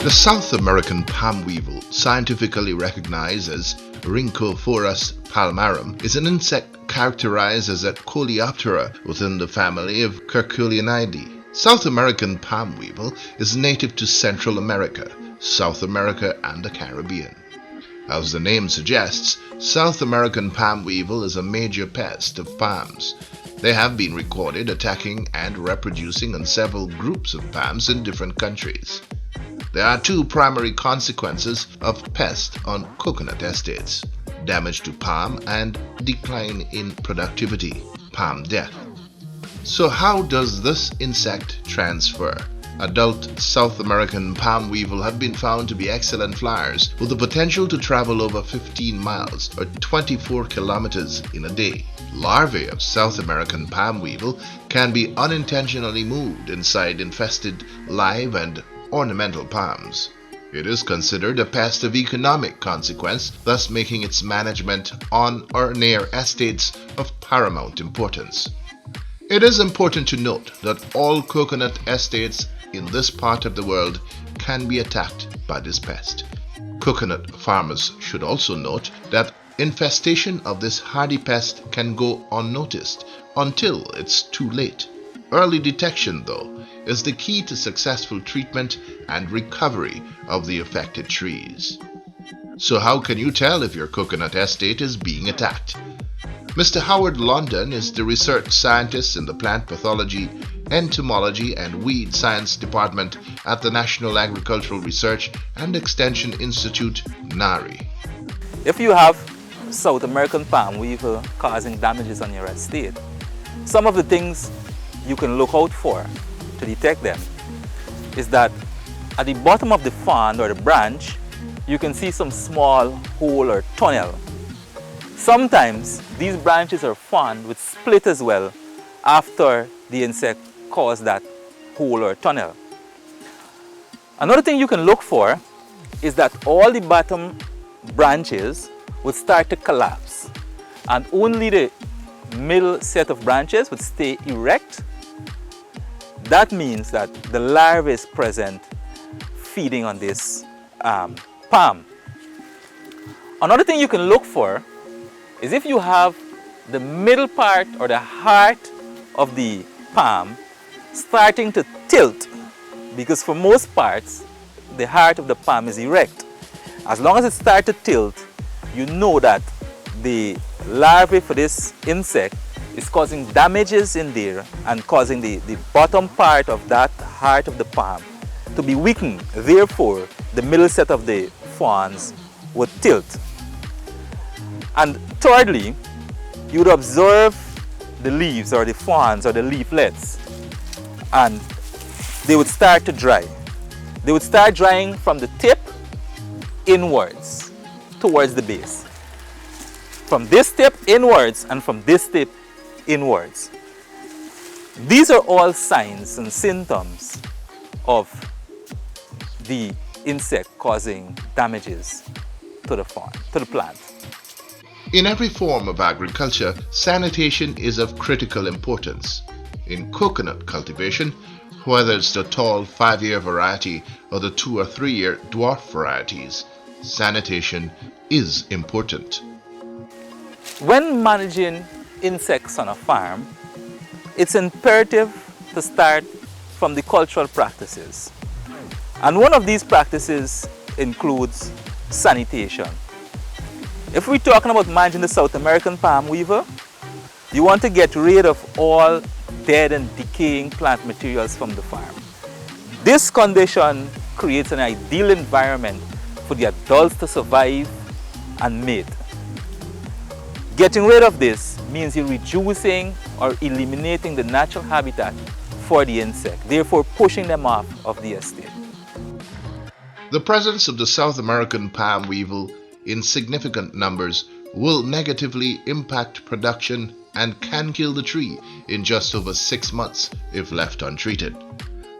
The South American palm weevil, scientifically recognized as Rhynchophorus palmarum, is an insect characterized as a coleoptera within the family of Curculionidae. South American palm weevil is native to Central America, South America, and the Caribbean. As the name suggests, South American palm weevil is a major pest of palms. They have been recorded attacking and reproducing on several groups of palms in different countries. There are two primary consequences of pest on coconut estates: damage to palm and decline in productivity, palm death. So how does this insect transfer? Adult South American palm weevil have been found to be excellent flyers with the potential to travel over 15 miles or 24 kilometers in a day. Larvae of South American palm weevil can be unintentionally moved inside infested live and ornamental palms. It is considered a pest of economic consequence, thus making its management on or near estates of paramount importance. It is important to note that all coconut estates in this part of the world can be attacked by this pest. Coconut farmers should also note that infestation of this hardy pest can go unnoticed until it's too late. Early detection, though, is the key to successful treatment and recovery of the affected trees. So how can you tell if your coconut estate is being attacked? Mr. Howard London is the research scientist in the plant pathology, entomology and weed science department at the National Agricultural Research and Extension Institute, NAREI. If you have South American palm weevil causing damages on your estate, some of the things you can look out for to detect them is that at the bottom of the frond or the branch, you can see some small hole or tunnel. Sometimes these branches or frond would split as well after the insect caused that hole or tunnel. Another thing you can look for is that all the bottom branches would start to collapse and only the middle set of branches would stay erect. That means that the larva is present feeding on this palm. Another thing you can look for is if you have the middle part or the heart of the palm starting to tilt, because for most parts the heart of the palm is erect. As long as it starts to tilt, you know that the larvae for this insect is causing damages in there and causing the bottom part of that heart of the palm to be weakened. Therefore, the middle set of the fronds would tilt. And thirdly, you would observe the leaves or the fronds or the leaflets, and they would start to dry. They would start drying from the tip inwards towards the base. From this tip inwards and from this tip inwards. These are all signs and symptoms of the insect causing damages to the farm, to the plant. In every form of agriculture, sanitation is of critical importance. In coconut cultivation, whether it's the tall 5-year variety or the 2 or 3-year dwarf varieties, sanitation is important. When managing insects on a farm, it's imperative to start from the cultural practices. And one of these practices includes sanitation. If we're talking about managing the South American palm weevil, you want to get rid of all dead and decaying plant materials from the farm. This condition creates an ideal environment for the adults to survive and mate. Getting rid of this means you're reducing or eliminating the natural habitat for the insect, therefore pushing them off of the estate. The presence of the South American palm weevil in significant numbers will negatively impact production and can kill the tree in just over 6 months if left untreated.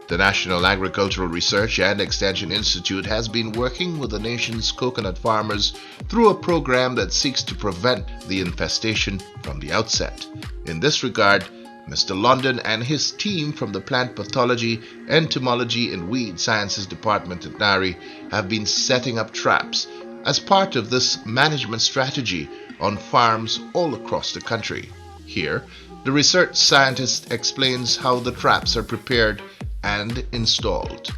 The National Agricultural Research and Extension Institute has been working with the nation's coconut farmers through a program that seeks to prevent the infestation from the outset. In this regard, Mr. London and his team from the Plant Pathology, Entomology and Weed Sciences Department at NAREI have been setting up traps as part of this management strategy on farms all across the country. Here, the research scientist explains how the traps are prepared and installed.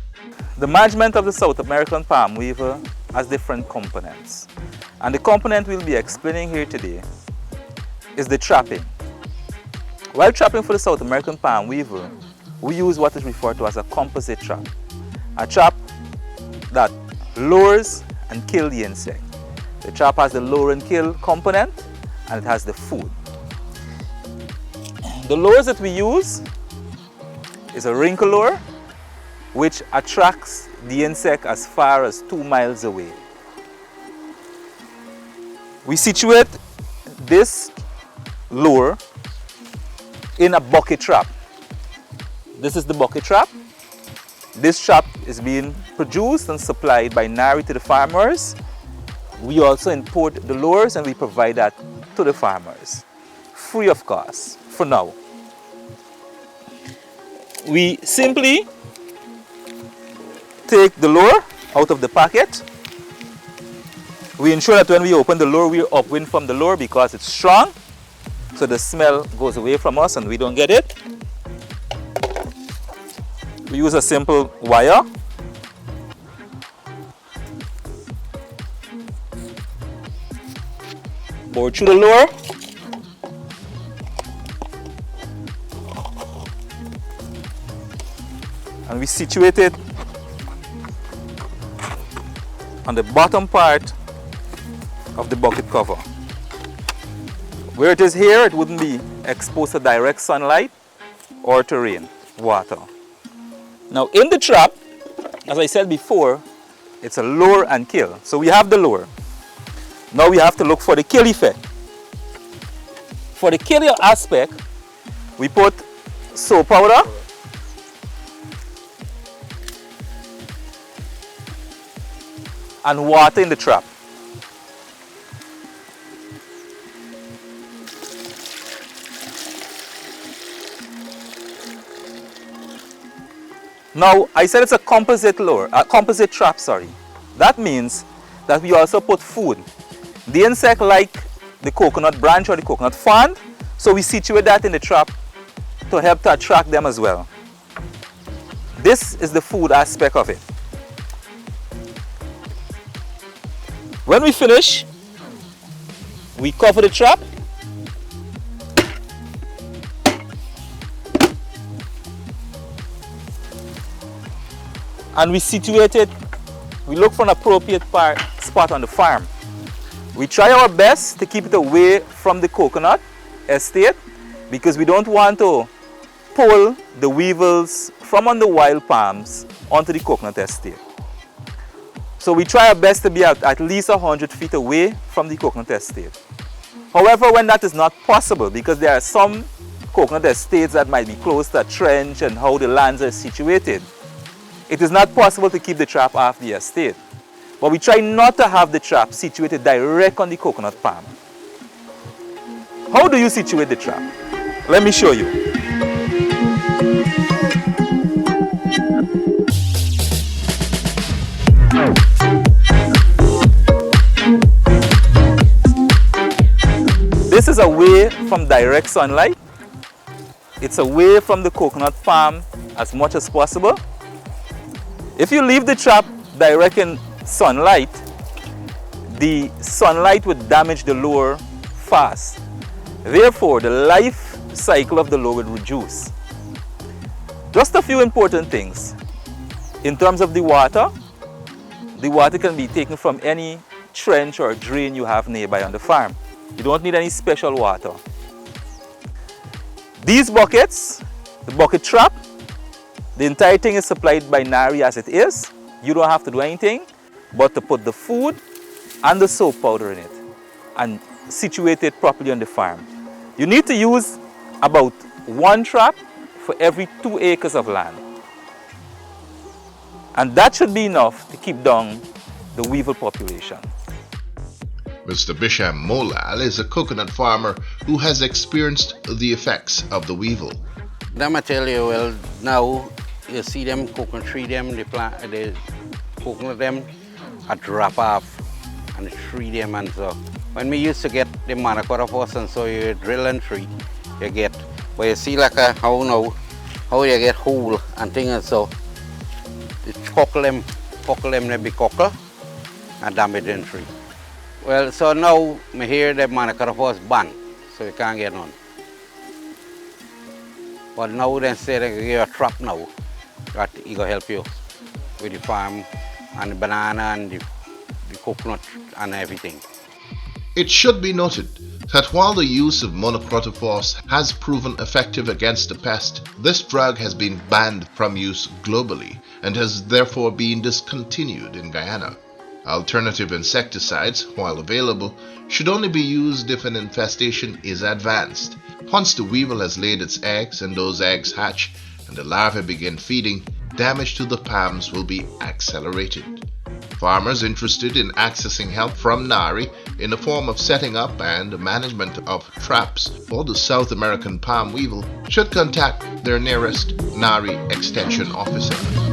The management of the South American palm weevil has different components. And the component we'll be explaining here today is the trapping. While trapping for the South American palm weevil, we use what is referred to as a composite trap. A trap that lures and kills the insect. The trap has the lure and kill component, and it has the food. The lures that we use is a wrinkle lure, which attracts the insect as far as 2 miles away. We situate this lure in a bucket trap. This is the bucket trap. This trap is being produced and supplied by NAREI to the farmers. We also import the lures and we provide that to the farmers, free of cost for now. We simply take the lure out of the packet. We ensure that when we open the lure, we're upwind from the lure because it's strong, so the smell goes away from us and we don't get it. We use a simple wire. Bore through the lure. And we situate it on the bottom part of the bucket cover. Where it is here, it wouldn't be exposed to direct sunlight or to rain, water. Now in the trap, as I said before, it's a lure and kill. So we have the lure. Now we have to look for the kill effect. For the kill aspect, we put soap powder, and water in the trap. Now, I said it's a composite lure, a composite trap, sorry. That means that we also put food. The insect like the coconut branch or the coconut frond, so we situate that in the trap to help to attract them as well. This is the food aspect of it. When we finish, we cover the trap. And we situate it, we look for an appropriate spot on the farm. We try our best to keep it away from the coconut estate because we don't want to pull the weevils from on the wild palms onto the coconut estate. So we try our best to be at least 100 feet away from the coconut estate. However, when that is not possible, because there are some coconut estates that might be close to a trench and how the lands are situated, it is not possible to keep the trap off the estate. But we try not to have the trap situated direct on the coconut palm. How do you situate the trap? Let me show you. This is away from direct sunlight. It's away from the coconut palm as much as possible. If you leave the trap direct in sunlight, the sunlight would damage the lure fast. Therefore, the life cycle of the lure would reduce. Just a few important things. In terms of the water can be taken from any trench or drain you have nearby on the farm. You don't need any special water. These buckets, the bucket trap, the entire thing is supplied by NAREI as it is. You don't have to do anything but to put the food and the soap powder in it and situate it properly on the farm. You need to use about 1 trap for every 2 acres of land. And that should be enough to keep down the weevil population. Mr. Bisham Molal is a coconut farmer who has experienced the effects of the weevil. Them I tell you, well, now you see them coconut tree them, the coconut them, I drop off and tree them and so. When we used to get the monocotyphus and so you drill and tree, you get, but you see like a, how you get hole and things and so. The cockle them they be cockle and damage in tree. Well, so now me hear the monocotyphus banned, so you can't get none. But now they say they give you a trap now that it will help you with the farm and the banana and the coconut and everything. It should be noted that while the use of monocotyphus has proven effective against the pest, this drug has been banned from use globally and has therefore been discontinued in Guyana. Alternative insecticides, while available, should only be used if an infestation is advanced. Once the weevil has laid its eggs and those eggs hatch and the larvae begin feeding, damage to the palms will be accelerated. Farmers interested in accessing help from NAREI in the form of setting up and management of traps for the South American palm weevil should contact their nearest NAREI Extension officer.